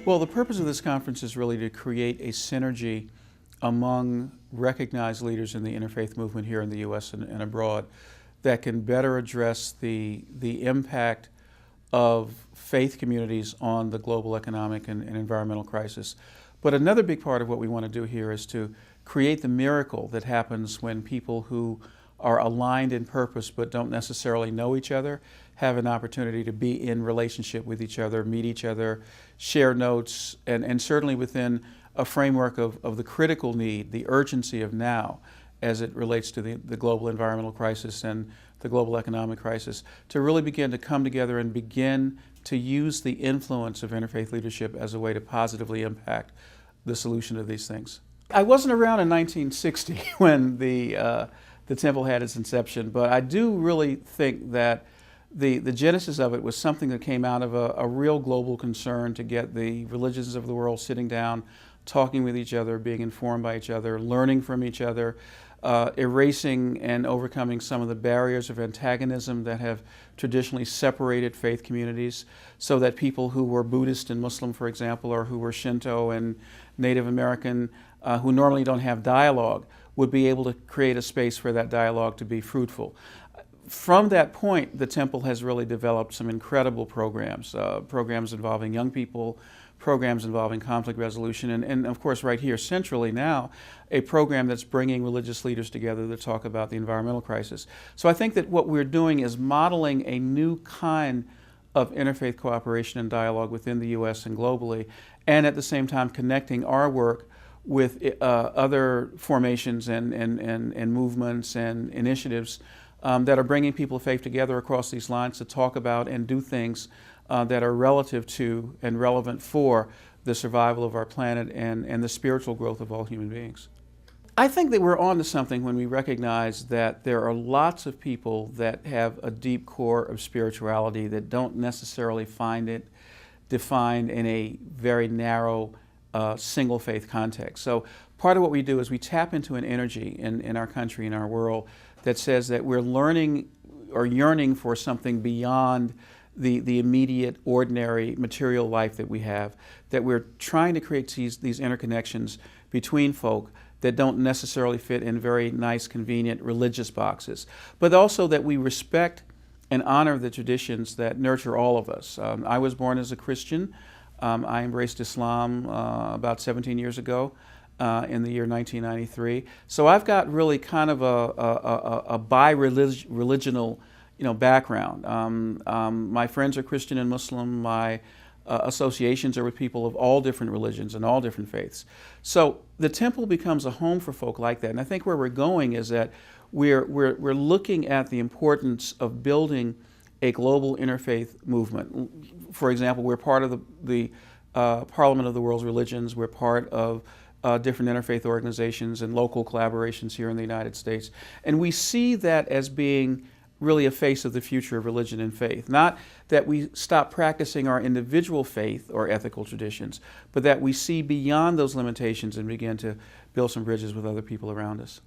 Well, the purpose of this conference is really to create a synergy among recognized leaders in the interfaith movement here in the U.S. and abroad that can better address the impact of faith communities on the global economic and environmental crisis. But another big part of what we want to do here is to create the miracle that happens when people who are aligned in purpose but don't necessarily know each other have an opportunity to be in relationship with each other, meet each other, share notes, and certainly within a framework of the critical need, the urgency of now as it relates to the global environmental crisis and the global economic crisis, to really begin to come together and begin to use the influence of interfaith leadership as a way to positively impact the solution of these things. I wasn't around in 1960 when the temple had its inception, but I do really think that the genesis of it was something that came out of a real global concern to get the religions of the world sitting down, talking with each other, being informed by each other, learning from each other, erasing and overcoming some of the barriers of antagonism that have traditionally separated faith communities, so that people who were Buddhist and Muslim, for example, or who were Shinto and Native American, who normally don't have dialogue, would be able to create a space for that dialogue to be fruitful. From that point, the temple has really developed some incredible programs, programs involving young people, programs involving conflict resolution, and of course right here centrally now, a program that's bringing religious leaders together to talk about the environmental crisis. So I think that what we're doing is modeling a new kind of interfaith cooperation and dialogue within the U.S. and globally, and at the same time connecting our work with other formations and movements and initiatives that are bringing people of faith together across these lines to talk about and do things that are relative to and relevant for the survival of our planet and the spiritual growth of all human beings. I think that we're on to something when we recognize that there are lots of people that have a deep core of spirituality that don't necessarily find it defined in a very narrow single faith context. So part of what we do is we tap into an energy in our country, in our world, that says that we're learning or yearning for something beyond the immediate, ordinary, material life that we have, that we're trying to create these interconnections between folk that don't necessarily fit in very nice, convenient religious boxes, but also that we respect and honor the traditions that nurture all of us. I was born as a Christian. I embraced Islam about 17 years ago in the year 1993. So I've got really kind of a bi-religional background. My friends are Christian and Muslim. My associations are with people of all different religions and all different faiths. So the temple becomes a home for folk like that. And I think where we're going is that we're looking at the importance of building a global interfaith movement. For example, we're part of the Parliament of the World's Religions. We're part of different interfaith organizations and local collaborations here in the United States. And we see that as being really a face of the future of religion and faith. Not that we stop practicing our individual faith or ethical traditions, but that we see beyond those limitations and begin to build some bridges with other people around us.